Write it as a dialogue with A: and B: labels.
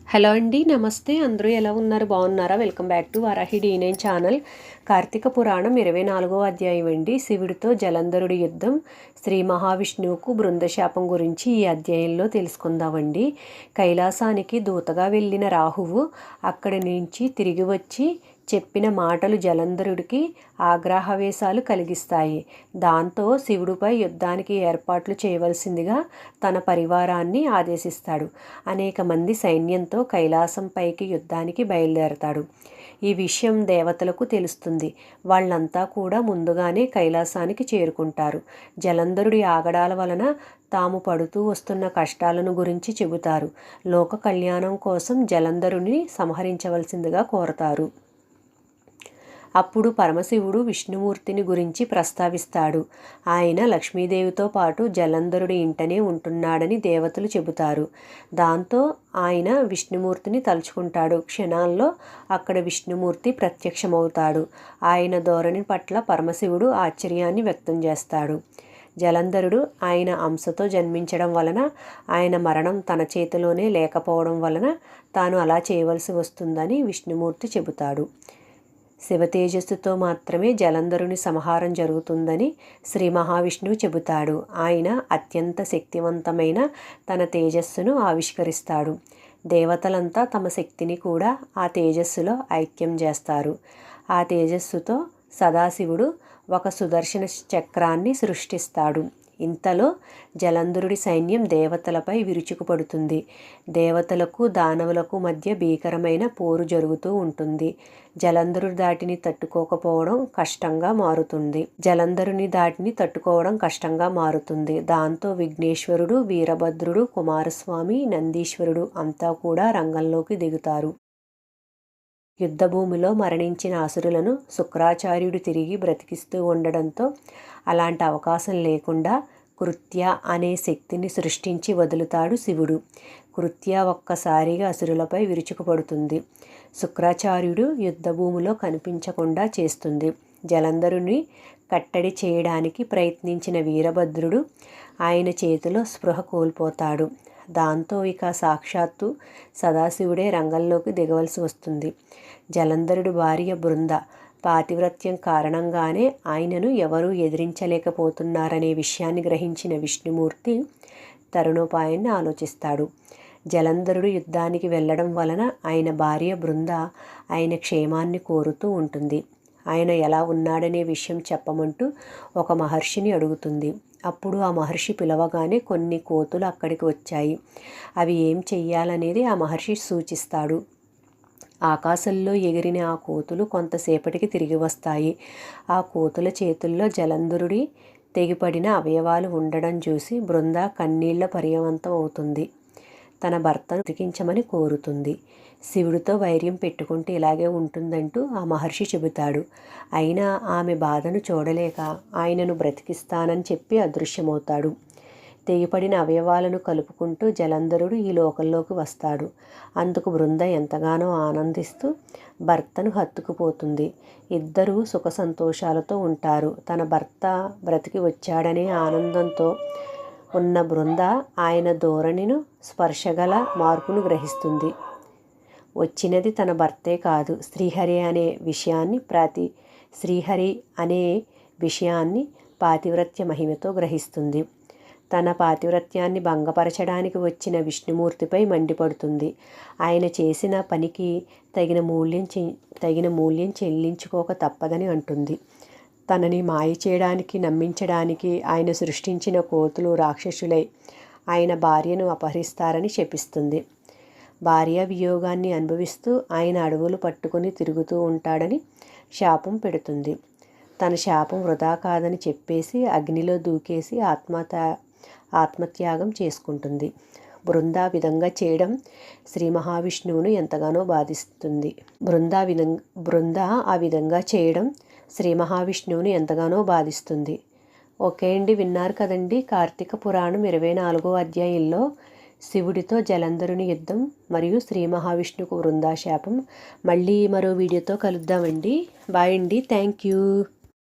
A: Hello అండి, నమస్తే. అందరూ ఎలా ఉన్నారు? బాగున్నారా? Welcome back to Varahi D9 channel. Karthika Puranam 24వ అధ్యాయం అండి. శివుడితో జలంధరుడి యుద్ధం, శ్రీ మహావిష్ణువుకు బృందశాపం గురించి ఈ అధ్యాయంలో తెలుసుకుందామండి. కైలాసానికి దూతగా వెళ్ళిన రాహువు అక్కడి నుంచి తిరిగి వచ్చి చెప్పిన మాటలు జలంధరుడికి ఆగ్రహవేశాలు కలిగిస్తాయి. దాంతో శివుడిపై యుద్ధానికి ఏర్పాట్లు చేయవలసిందిగా తన పరివారాన్ని ఆదేశిస్తాడు. అనేక మంది సైన్యంతో కైలాసం పైకి యుద్ధానికి బయలుదేరతాడు. ఈ విషయం దేవతలకు తెలుస్తుంది. వాళ్ళంతా కూడా ముందుగానే కైలాసానికి చేరుకుంటారు. జలంధరుడి ఆగడాల వలన తాము పడుతూ వస్తున్న కష్టాలను గురించి చెబుతారు. లోక కళ్యాణం కోసం జలంధరుని సంహరించవలసిందిగా కోరతారు. అప్పుడు పరమశివుడు విష్ణుమూర్తిని గురించి ప్రస్తావిస్తాడు. ఆయన లక్ష్మీదేవితో పాటు జలంధరుడి ఇంటనే ఉంటున్నాడని దేవతలు చెబుతారు. దాంతో ఆయన విష్ణుమూర్తిని తలుచుకుంటాడు. క్షణాల్లో అక్కడ విష్ణుమూర్తి ప్రత్యక్షమవుతాడు. ఆయన ధోరణి పట్ల పరమశివుడు ఆశ్చర్యాన్ని వ్యక్తం చేస్తాడు. జలంధరుడు ఆయన అంశతో జన్మించడం వలన, ఆయన మరణం తన చేతిలోనే లేకపోవడం వలన తాను అలా చేయవలసి వస్తుందని విష్ణుమూర్తి చెబుతాడు. శివతేజస్సుతో మాత్రమే జలంధరుని సంహారం జరుగుతుందని శ్రీ మహావిష్ణువు చెబుతాడు. ఆయన అత్యంత శక్తివంతమైన తన తేజస్సును ఆవిష్కరిస్తాడు. దేవతలంతా తమ శక్తిని కూడా ఆ తేజస్సులో ఐక్యం చేస్తారు. ఆ తేజస్సుతో సదాశివుడు ఒక సుదర్శన చక్రాన్ని సృష్టిస్తాడు. ఇంతలో జలంధరుడి సైన్యం దేవతలపై విరుచుకుపడుతుంది. దేవతలకు దానవులకు మధ్య భీకరమైన పోరు జరుగుతూ ఉంటుంది. జలంధరుడి దాటిని తట్టుకోవడం కష్టంగా మారుతుంది. దాంతో విఘ్నేశ్వరుడు, వీరభద్రుడు, కుమారస్వామి, నందీశ్వరుడు అంతా కూడా రంగంలోకి దిగుతారు. యుద్ధభూమిలో మరణించిన అసురులను శుక్రాచార్యుడు తిరిగి బ్రతికిస్తూ ఉండడంతో అలాంటి అవకాశం లేకుండా కృత్య అనే శక్తిని సృష్టించి వదులుతాడు శివుడు. కృత్య ఒక్కసారిగా అసురులపై విరుచుకుపడుతుంది. శుక్రాచార్యుడు యుద్ధభూమిలో కనిపించకుండా చేస్తుంది. జలంధరుని కట్టడి చేయడానికి ప్రయత్నించిన వీరభద్రుడు ఆయన చేతిలో స్పృహ కోల్పోతాడు. దాంతో ఇక సాక్షాత్తు సదాశివుడే రంగంలోకి దిగవలసి వస్తుంది. జలంధరుడి భార్య బృంద పాతివ్రత్యం కారణంగానే ఆయనను ఎవరూ ఎదిరించలేకపోతున్నారనే విషయాన్ని గ్రహించిన విష్ణుమూర్తి తరుణోపాయాన్ని ఆలోచిస్తాడు. జలంధరుడు యుద్ధానికి వెళ్ళడం వలన ఆయన భార్య బృంద ఆయన క్షేమాన్ని కోరుతూ ఉంటుంది. ఆయన ఎలా ఉన్నాడనే విషయం చెప్పమంటూ ఒక మహర్షిని అడుగుతుంది. అప్పుడు ఆ మహర్షి పిలవగానే కొన్ని కోతులు అక్కడికి వచ్చాయి. అవి ఏం చెయ్యాలనేది ఆ మహర్షి సూచిస్తాడు. ఆకాశంలో ఎగిరిన ఆ కోతులు కొంతసేపటికి తిరిగి వస్తాయి. ఆ కోతుల చేతుల్లో జలంధరుడి తెగిపడిన అవయవాలు ఉండడం చూసి బృంద కన్నీళ్ల పర్యవంతం అవుతుంది. తన భర్తను బ్రతికించమని కోరుతుంది. శివుడితో వైర్యం పెట్టుకుంటే ఇలాగే ఉంటుందంటూ ఆ మహర్షి చెబుతాడు. అయినా ఆమె బాధను చూడలేక ఆయనను బ్రతికిస్తానని చెప్పి అదృశ్యమవుతాడు. తెగిపడిన అవయవాలను కలుపుకుంటూ జలంధరుడు ఈ లోకంలోకి వస్తాడు. అందుకు బృంద ఎంతగానో ఆనందిస్తూ భర్తను హత్తుకుపోతుంది. ఇద్దరూ సుఖ సంతోషాలతో ఉంటారు. తన భర్త బ్రతికి వచ్చాడనే ఆనందంతో ఉన్న బృంద ఆయన ధోరణిను స్పర్శగల మార్పును గ్రహిస్తుంది. వచ్చినది తన భర్తే కాదు, శ్రీహరి అనే విషయాన్ని పాతివ్రత్య మహిమతో గ్రహిస్తుంది. తన పాతివ్రత్యాన్ని భంగపరచడానికి వచ్చిన విష్ణుమూర్తిపై మండిపడుతుంది. ఆయన చేసిన పనికి తగిన మూల్యం చెల్లించుకోక తప్పదని అంటుంది. తనని మాయ చేయడానికి, నమ్మించడానికి ఆయన సృష్టించిన కోతులు రాక్షసులై ఆయన భార్యను అపహరిస్తారని శపిస్తుంది. భార్య వియోగాన్ని అనుభవిస్తూ ఆయన అడవులు పట్టుకుని తిరుగుతూ ఉంటాడని శాపం పెడుతుంది. తన శాపం వృధా కాదని చెప్పేసి అగ్నిలో దూకేసి ఆత్మత్యాగం చేసుకుంటుంది. బృంద శ్రీ మహావిష్ణువును ఎంతగానో బాధిస్తుంది. బృంద ఆ విధంగా చేయడం శ్రీ మహావిష్ణువుని ఎంతగానో బాధిస్తుంది. ఓకే అండి, విన్నారు కదండి. కార్తీక పురాణం 24వ అధ్యాయంలో శివుడితో జలంధరుని యుద్ధం మరియు శ్రీ మహావిష్ణువుకు బృందాశాపం. మళ్ళీ మరో వీడియోతో కలుద్దామండి. బాయ్ అండి. Thank you.